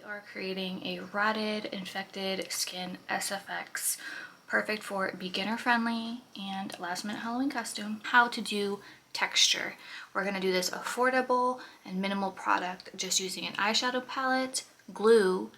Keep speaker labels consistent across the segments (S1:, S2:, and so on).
S1: are creating a rotted, infected skin SFX, perfect for beginner friendly and last minute Halloween costume. How to do texture. We're gonna do this affordable and minimal product just using an eyeshadow palette, glue,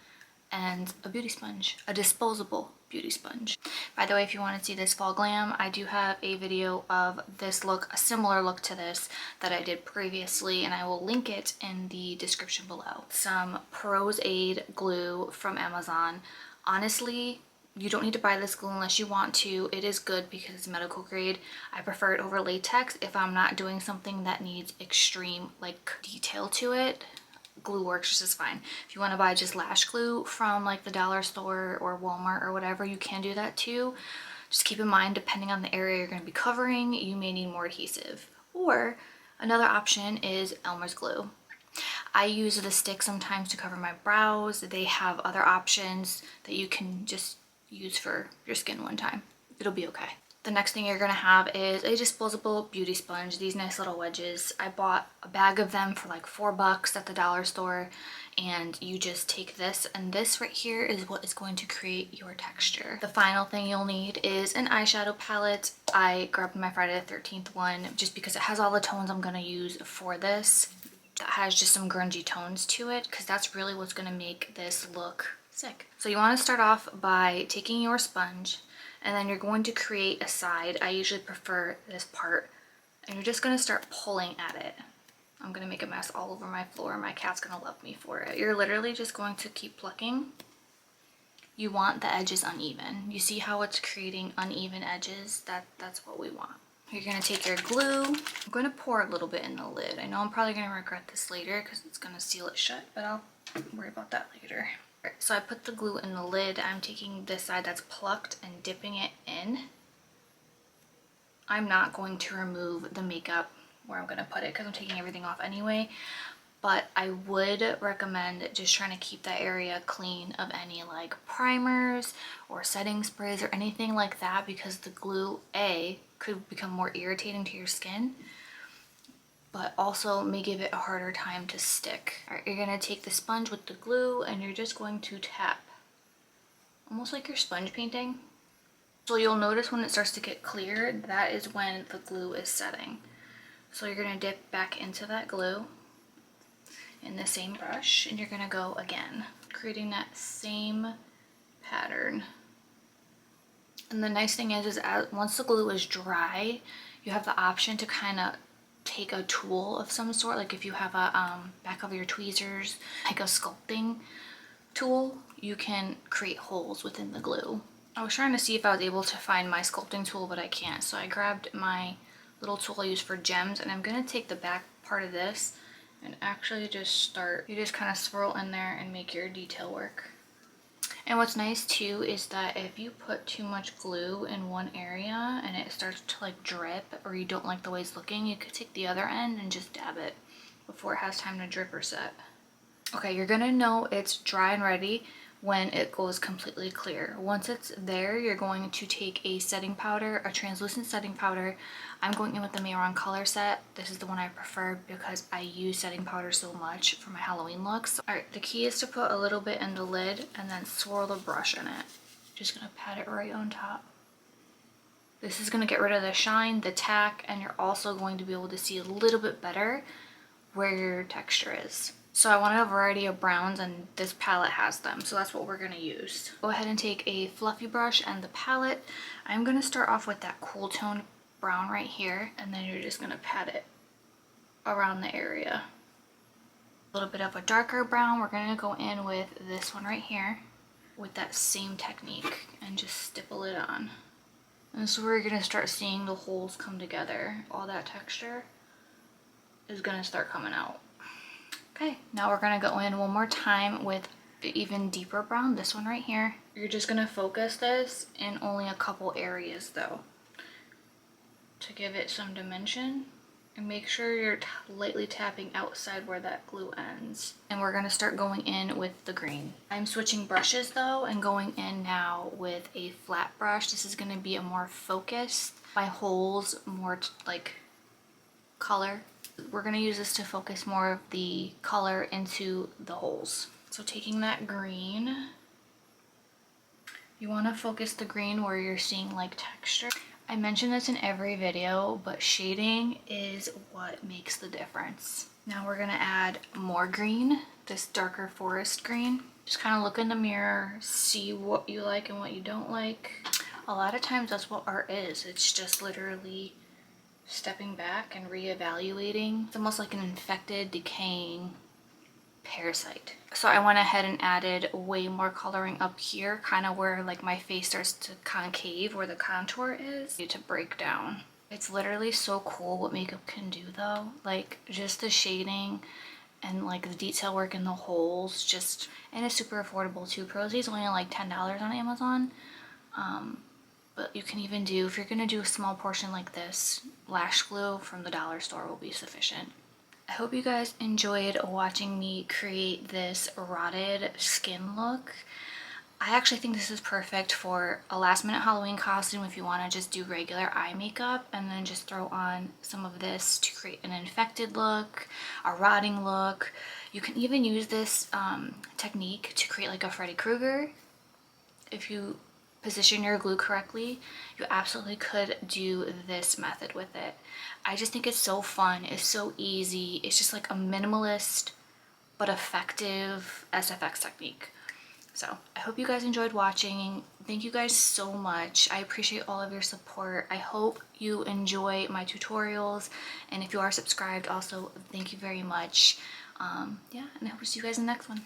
S1: and a beauty sponge, a disposable beauty sponge. By the way, if you want to see this fall glam, I do have a video of this look, a similar look to this that I did previously, and I will link it in the description below. Some Pros Aid glue from Amazon. Honestly, you don't need to buy this glue unless you want to. It is good because it's medical grade. I prefer it over latex if I'm not doing something that needs extreme like detail to it. Glue works just as fine. If you want to buy just lash glue from like the dollar store or Walmart or whatever, you can do that too. Just keep in mind, depending on the area you're going to be covering, you may need more adhesive. Or another option is Elmer's glue. I use the stick sometimes to cover my brows. They have other options that you can just use for your skin one time. It'll be okay. The next thing you're gonna have is a disposable beauty sponge, these nice little wedges. I bought a bag of them for like $4 at the dollar store, and you just take this, and this right here is what is going to create your texture. The final thing you'll need is an eyeshadow palette. I grabbed my Friday the 13th one just because it has all the tones I'm gonna use for this. That has just some grungy tones to it, because that's really what's gonna make this look sick. So you wanna start off by taking your sponge, and then you're going to create a side. I usually prefer this part, and you're just gonna start pulling at it. I'm gonna make a mess all over my floor. My cat's gonna love me for it. You're literally just going to keep plucking. You want the edges uneven. You see how it's creating uneven edges? That's what we want. You're gonna take your glue. I'm gonna pour a little bit in the lid. I know I'm probably gonna regret this later because it's gonna seal it shut, but I'll worry about that later. So I put the glue in the lid. I'm taking this side that's plucked and dipping it in. I'm not going to remove the makeup where I'm going to put it because I'm taking everything off anyway, but I would recommend just trying to keep that area clean of any like primers or setting sprays or anything like that, because the glue could become more irritating to your skin, but also may give it a harder time to stick. All right, you're gonna take the sponge with the glue and you're just going to tap, almost like you're sponge painting. So you'll notice when it starts to get clear, that is when the glue is setting. So you're gonna dip back into that glue in the same brush, and you're gonna go again, creating that same pattern. And the nice thing is once the glue is dry, you have the option to kind of take a tool of some sort, like if you have a back of your tweezers, like a sculpting tool, you can create holes within the glue. I was trying to see if I was able to find my sculpting tool, but I can't. So I grabbed my little tool I use for gems, and I'm gonna take the back part of this and actually just start, you just kind of swirl in there and make your detail work. And what's nice too is that if you put too much glue in one area and it starts to like drip, or you don't like the way it's looking, you could take the other end and just dab it before it has time to drip or set. Okay, you're gonna know it's dry and ready when it goes completely clear. Once it's there, you're going to take a setting powder, a translucent setting powder. I'm going in with the Mayron color set. This is the one I prefer because I use setting powder so much for my Halloween looks. All right, the key is to put a little bit in the lid and then swirl the brush in it. Just gonna pat it right on top. This is gonna get rid of the shine, the tack, and you're also going to be able to see a little bit better where your texture is. So I wanted a variety of browns, and this palette has them, so that's what we're gonna use. Go ahead and take a fluffy brush and the palette. I'm gonna start off with that cool tone brown right here, and then you're just gonna pat it around the area. A little bit of a darker brown, we're gonna go in with this one right here with that same technique and just stipple it on. And so we're gonna start seeing the holes come together. All that texture is gonna start coming out. Okay, now we're gonna go in one more time with the even deeper brown, this one right here. You're just gonna focus this in only a couple areas though, to give it some dimension, and make sure you're lightly tapping outside where that glue ends. And we're gonna start going in with the green. I'm switching brushes though and going in now with a flat brush. This is gonna be a more focused, my holes more like color. We're gonna use this to focus more of the color into the holes. So taking that green, you want to focus the green where you're seeing like texture. I mention this in every video, but shading is what makes the difference. Now we're gonna add more green, this darker forest green. Just kind of look in the mirror, see what you like and what you don't like. A lot of times that's what art is. It's just literally stepping back and reevaluating. It's almost like an infected, decaying parasite. So I went ahead and added way more coloring up here, kind of where like my face starts to concave, where the contour is, to break down. It's literally so cool what makeup can do though. Like just the shading and like the detail work in the holes, just, and it's super affordable too. Prosy is only like $10 on Amazon. But you can even do, if you're gonna do a small portion like this, lash glue from the dollar store will be sufficient. I hope you guys enjoyed watching me create this rotted skin look. I actually think this is perfect for a last minute Halloween costume if you want to just do regular eye makeup and then just throw on some of this to create an infected look, a rotting look. You can even use this technique to create like a Freddy Krueger. If you position your glue correctly, you absolutely could do this method with it. I just think it's so fun, it's so easy, it's just like a minimalist but effective SFX technique. So I hope you guys enjoyed watching. Thank you guys so much. I appreciate all of your support. I hope you enjoy my tutorials, and if you are subscribed also, thank you very much. Yeah, and I hope to see you guys in the next one.